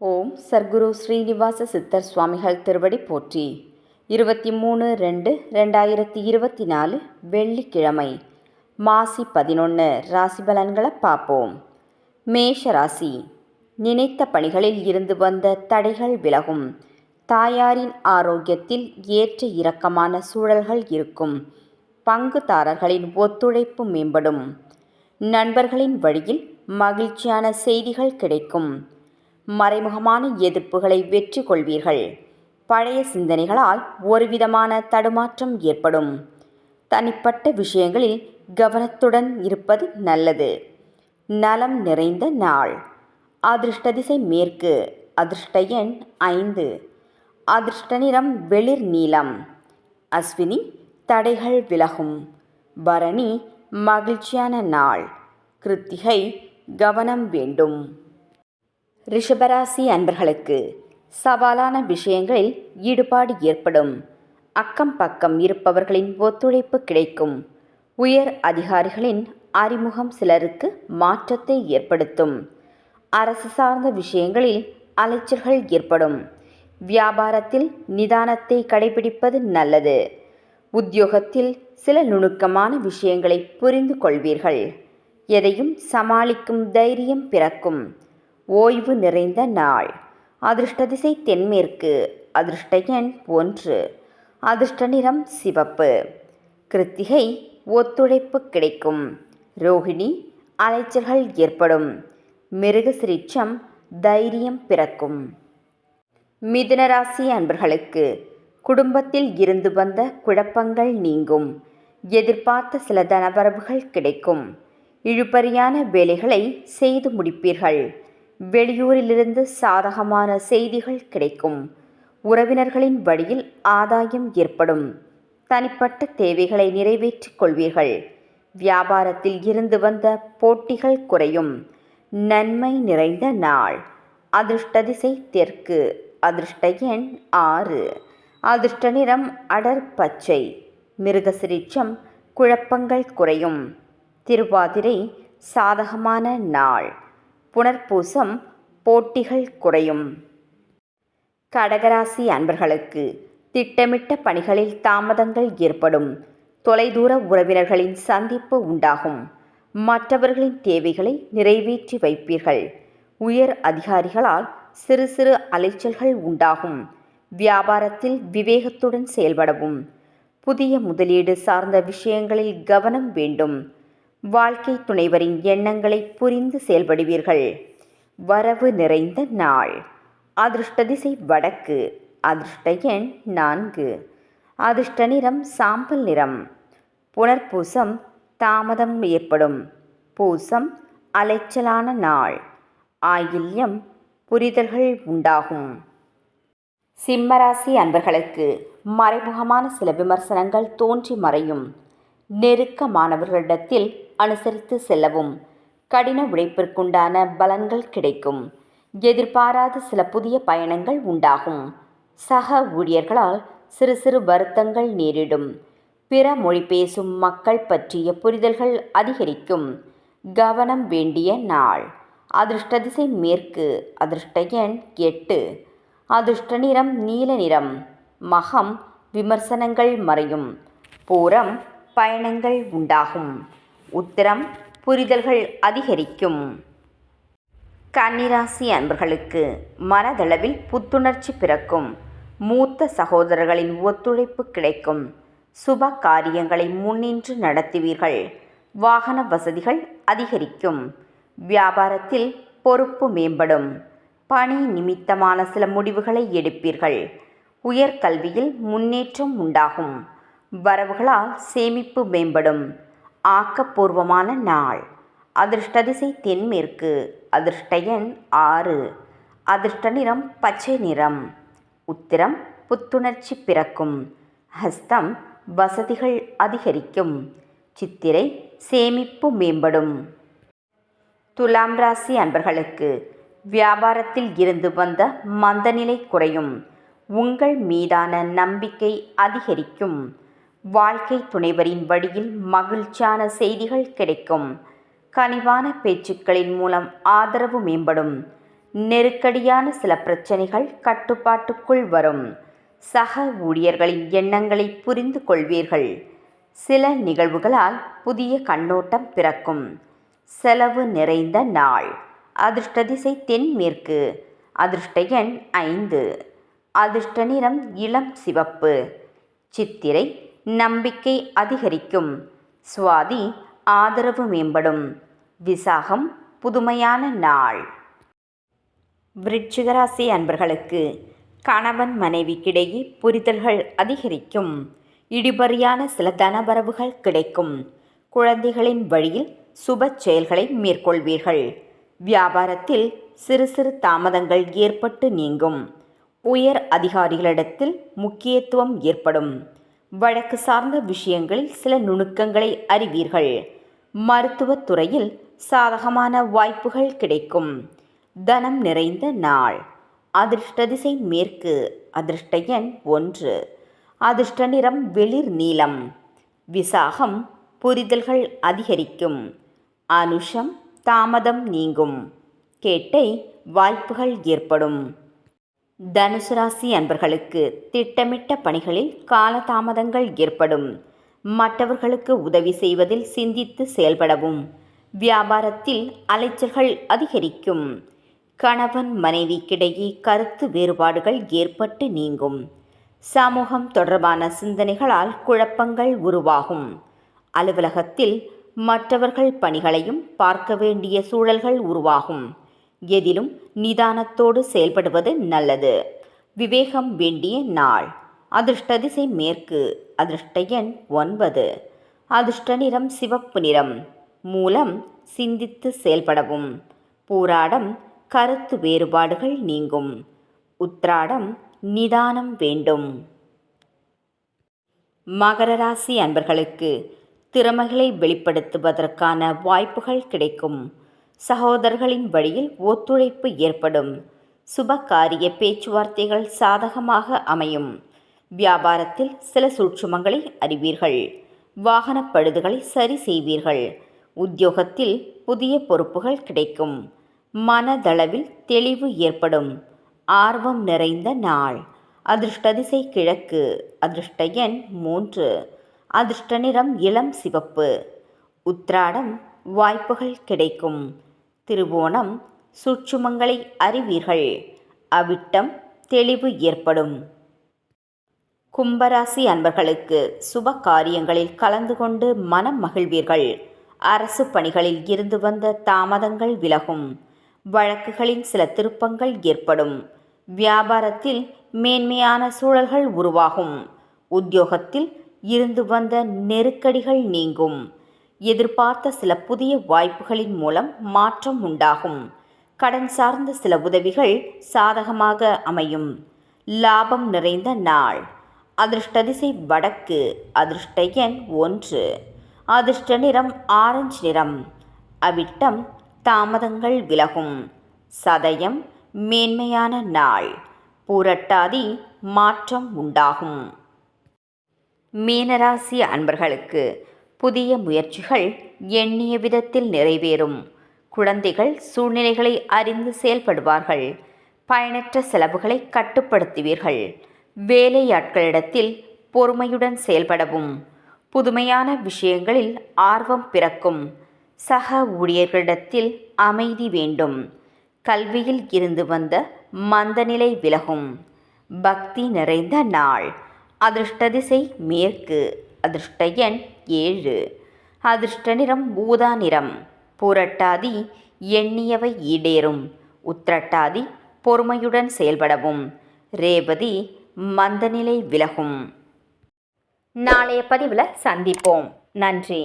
ஓம் சர்க்குரு ஸ்ரீனிவாச சித்தர் சுவாமிகள் திருவடி போற்றி. 23/2/2024 வெள்ளிக்கிழமை, மாசி 11 ராசி பலன்களை பார்ப்போம். மேஷ ராசி. நினைத்த பணிகளில் இருந்து வந்த தடைகள் விலகும். தாயாரின் ஆரோக்கியத்தில் ஏற்ற இறக்கமான சூழல்கள் இருக்கும். பங்குதாரர்களின் ஒத்துழைப்பு மேம்படும். நண்பர்களின் வழியில் மகிழ்ச்சியான செய்திகள் கிடைக்கும். மறைமுகமான எதிர்ப்புகளை வெற்றி கொள்வீர்கள். பழைய சிந்தனைகளால் ஒருவிதமான தடுமாற்றம் ஏற்படும். தனிப்பட்ட விஷயங்களில் கவனத்துடன் இருப்பது நல்லது. நலம் நிறைந்த நாள். அதிர்ஷ்ட திசை மேற்கு. அதிர்ஷ்ட எண் 5. அதிர்ஷ்ட நிறம் வெளிர் நீலம். அஸ்வினி தடைகள் விலகும். பரணி மகிழ்ச்சியான நாள். கிருத்திகை கவனம் வேண்டும். ரிஷபராசி அன்பர்களுக்கு சவாலான விஷயங்களில் ஈடுபாடு ஏற்படும். அக்கம் பக்கம் இருப்பவர்களின் ஒத்துழைப்பு கிடைக்கும். உயர் அதிகாரிகளின் அறிமுகம் சிலருக்கு மாற்றத்தை ஏற்படுத்தும். அரசு சார்ந்த விஷயங்களில் அலைச்சல்கள் ஏற்படும். வியாபாரத்தில் நிதானத்தை கடைபிடிப்பது நல்லது. உத்தியோகத்தில் சில நுணுக்கமான விஷயங்களை புரிந்து கொள்வீர்கள். எதையும் சமாளிக்கும் தைரியம் பிறக்கும். ஓய்வு நிறைந்த நாள். அதிர்ஷ்ட திசை தென்மேற்கு. அதிர்ஷ்ட எண் 1. அதிர்ஷ்ட நிறம் சிவப்பு. கிருத்திகை ஒத்துழைப்பு கிடைக்கும். ரோகிணி அலைச்சல்கள் ஏற்படும். மிருகசிரிச்சம் தைரியம் பிறக்கும். மிதுனராசி அன்பர்களுக்கு குடும்பத்தில் இருந்து வந்த குழப்பங்கள் நீங்கும். எதிர்பார்த்த சில தனவரவுகள் கிடைக்கும். இழுபறியான வேலைகளை செய்து முடிப்பீர்கள். வெளியூரிலிருந்து சாதகமான செய்திகள் கிடைக்கும். உறவினர்களின் வழியில் ஆதாயம் ஏற்படும். தனிப்பட்ட தேவைகளை நிறைவேற்றிக் கொள்வீர்கள். வியாபாரத்தில் இருந்து வந்த போட்டிகள் குறையும். நன்மை நிறைந்த நாள். அதிர்ஷ்ட திசை தெற்கு. அதிர்ஷ்ட எண் 6. அதிர்ஷ்ட நிறம் அடர் பச்சை. மிருகசிரிச்சம் குழப்பங்கள் குறையும். திருவாதிரை சாதகமான நாள். புனர்பூசம் போட்டிகள் குறையும். கடகராசி அன்பர்களுக்கு திட்டமிட்ட பணிகளில் தாமதங்கள் ஏற்படும். தொலைதூர உறவினர்களின் சந்திப்பு உண்டாகும். மற்றவர்களின் தேவைகளை நிறைவேற்றி வைப்பீர்கள். உயர் அதிகாரிகளால் சிறு சிறு அலைச்சல்கள் உண்டாகும். வியாபாரத்தில் விவேகத்துடன் செயல்படவும். புதிய முதலீடு சார்ந்த விஷயங்களில் கவனம் வேண்டும். வாழ்க்கை துணைவரின் எண்ணங்களை புரிந்து செயல்படுவீர்கள். வரவு நிறைந்த நாள். அதிர்ஷ்ட திசை வடக்கு. அதிர்ஷ்ட எண் 4. அதிர்ஷ்ட நிறம் சாம்பல் நிறம். புனர்பூசம் தாமதம் ஏற்படும். பூசம் அலைச்சலான நாள். ஆயில்யம் புரிதல்கள் உண்டாகும். சிம்மராசி அன்பர்களுக்கு மறைமுகமான சில விமர்சனங்கள் தோன்றி மறையும். நெருக்கமானவர்களிடத்தில் அனுசரித்து செல்லவும். கடின உழைப்பிற்குண்டான பலன்கள் கிடைக்கும். எதிர்பாராத சில புதிய பயணங்கள் உண்டாகும். சக ஊழியர்களால் சிறு சிறு வருத்தங்கள் நேரிடும். பிற மொழி பேசும் மக்கள் பற்றிய புரிதல்கள் அதிகரிக்கும். கவனம் வேண்டிய நாள். அதிர்ஷ்ட திசை மேற்கு. அதிர்ஷ்ட எண் 8. அதிர்ஷ்ட நிறம் நீல நிறம். மகம் விமர்சனங்கள் மறையும். பூரம் பயணங்கள் உண்டாகும். உத்திரம் புரிதல்கள் அதிகரிக்கும். கன்னிராசி அன்பர்களுக்கு மனதளவில் புத்துணர்ச்சி பிறக்கும். மூத்த சகோதரர்களின் ஒத்துழைப்பு கிடைக்கும். சுப காரியங்களை முன்னின்று நடத்துவீர்கள். வாகன வசதிகள் அதிகரிக்கும். வியாபாரத்தில் பொறுப்பு மேம்படும். பணி நிமித்தமான சில முடிவுகளை எடுப்பீர்கள். உயர்கல்வியில் முன்னேற்றம் உண்டாகும். வரவுகளால் சேமிப்பு மேம்படும். ஆக்கப்பூர்வமான நாள். அதிர்ஷ்ட திசை தென்மேற்கு. அதிர்ஷ்ட எண் 6. அதிர்ஷ்ட நிறம் பச்சை நிறம். உத்திரம் புத்துணர்ச்சி பிறக்கும். ஹஸ்தம் வசதிகள் அதிகரிக்கும். சித்திரை சேமிப்பு மேம்படும். துலாம் ராசி அன்பர்களுக்கு வியாபாரத்தில் இருந்து வந்த மந்தநிலை குறையும். உங்கள் மீதான நம்பிக்கை அதிகரிக்கும். வாழ்க்கை துணைவரின் வழியில் மகிழ்ச்சியான செய்திகள் கிடைக்கும். கனிவான பேச்சுக்களின் மூலம் ஆதரவு மேம்படும். நெருக்கடியான சில பிரச்சனைகள் கட்டுப்பாட்டுக்குள் வரும். சக ஊழியர்களின் எண்ணங்களை புரிந்து கொள்வீர்கள். சில நிகழ்வுகளால் புதிய கண்ணோட்டம் பிறக்கும். செலவு நிறைந்த நாள். அதிர்ஷ்ட திசை தென்மேற்கு. அதிர்ஷ்ட எண் 5. அதிர்ஷ்ட நிறம் இளம் சிவப்பு. சித்திரை நம்பிக்கை அதிகரிக்கும். சுவாதி ஆதரவு மேம்படும். விசாகம் புதுமையான நாள். விருச்சிக ராசி அன்பர்களுக்கு கணவன் மனைவிக்கிடையே புரிதல்கள் அதிகரிக்கும். இடிபறியான சில தனவரவுகள் கிடைக்கும். குழந்தைகளின் வழியில் சுப செயல்களை மேற்கொள்வீர்கள். வியாபாரத்தில் சிறு சிறு தாமதங்கள் ஏற்பட்டு நீங்கும். உயர் அதிகாரிகளிடத்தில் முக்கியத்துவம் ஏற்படும். வழக்கு சார்ந்த விஷயங்களில் சில நுணுக்கங்களை அறிவீர்கள். மருத்துவத் துறையில் சாதகமான வாய்ப்புகள் கிடைக்கும். தனம் நிறைந்த நாள். அதிர்ஷ்ட திசை மேற்கு. அதிர்ஷ்ட எண் 1. அதிர்ஷ்ட நிறம் வெளிர் நீலம். விசாகம் புரிதல்கள் அதிகரிக்கும். அனுஷம் தாமதம் நீங்கும். கேட்டை வாய்ப்புகள் ஏற்படும். தனுசு ராசி அன்பர்களுக்கு திட்டமிட்ட பணிகளில் காலதாமதங்கள் ஏற்படும். மற்றவர்களுக்கு உதவி செய்வதில் சிந்தித்து செயல்படவும். வியாபாரத்தில் அலைச்சல்கள் அதிகரிக்கும். கணவன் மனைவிக்கிடையே கருத்து வேறுபாடுகள் ஏற்பட்டு நீங்கும். சமூகம் தொடர்பான சிந்தனைகளால் குழப்பங்கள் உருவாகும். அலுவலகத்தில் மற்றவர்கள் பணிகளையும் பார்க்க வேண்டிய சூழல்கள் உருவாகும். எதிலும் நிதானத்தோடு செயல்படுவது நல்லது. விவேகம் வேண்டிய நாள். அதிர்ஷ்ட திசை மேற்கு. அதிர்ஷ்ட எண் 9. அதிர்ஷ்ட நிறம் சிவப்பு நிறம். மூலம் சிந்தித்து செயல்படவும். பூராடம் கருத்து வேறுபாடுகள் நீங்கும். உத்திராடம் நிதானம் வேண்டும். மகர ராசி அன்பர்களுக்கு திறமைகளை வெளிப்படுத்துவதற்கான வாய்ப்புகள் கிடைக்கும். சகோதரர்களின் வழியில் ஒத்துழைப்பு ஏற்படும். சுபகாரிய பேச்சுவார்த்தைகள் சாதகமாக அமையும். வியாபாரத்தில் சில சூட்சுமங்களை அறிவீர்கள். வாகன பழுதுகளை சரி செய்வீர்கள். உத்தியோகத்தில் புதிய பொறுப்புகள் கிடைக்கும். மனதளவில் தெளிவு ஏற்படும். ஆர்வம் நிறைந்த நாள். அதிர்ஷ்ட திசை கிழக்கு. அதிர்ஷ்ட எண் 3. அதிர்ஷ்ட நிறம் இளம் சிவப்பு. உத்திராடம் வாய்ப்புகள் கிடைக்கும். திருவோணம் சூட்சுமங்களை அறிவீர்கள். அவிட்டம் தெளிவு ஏற்படும். கும்பராசி அன்பர்களுக்கு சுப காரியங்களில் கலந்து கொண்டு மனம் மகிழ்வீர்கள். அரசு பணிகளில் இருந்து வந்த தாமதங்கள் விலகும். வழக்குகளின் சில திருப்பங்கள் ஏற்படும். வியாபாரத்தில் மேன்மையான சூழல்கள் உருவாகும். உத்தியோகத்தில் இருந்து வந்த நெருக்கடிகள் நீங்கும். எதிர்பார்த்த சில புதிய வாய்ப்புகளின் மூலம் மாற்றம் உண்டாகும். கடன் சார்ந்த சில உதவிகள் சாதகமாக அமையும். லாபம் நிறைந்த நாள். அதிர்ஷ்ட திசை வடக்கு. அதிர்ஷ்ட எண் 1. அதிர்ஷ்ட நிறம் ஆரஞ்சு நிறம். அவிட்டம் தாமதங்கள் விலகும். சதயம் மேன்மையான நாள். பூரட்டாதி மாற்றம் உண்டாகும். மீனராசி அன்பர்களுக்கு புதிய முயற்சிகள் எண்ணிய விதத்தில் நிறைவேறும். குழந்தைகள் சூழ்நிலைகளை அறிந்து செயல்படுவார்கள். பயனற்ற செலவுகளை கட்டுப்படுத்துவீர்கள். வேலையாட்களிடத்தில் பொறுமையுடன் செயல்படவும். புதுமையான விஷயங்களில் ஆர்வம் பிறக்கும். சக ஊழியர்களிடத்தில் அமைதி வேண்டும். கல்வியில் இருந்து வந்த மந்தநிலை விலகும். பக்தி நிறைந்த நாள். அதிர்ஷ்ட திசை மேற்கு. அதிர்ஷ்ட எண் 7. அதிர்ஷ்ட நிறம் ஊதா நிறம். பூரட்டாதி எண்ணியவை ஈடேறும். உத்திரட்டாதி பொறுமையுடன் செயல்படவும். ரேவதி மந்தநிலை விலகும். நாளைய பதிவில் சந்திப்போம். நன்றி.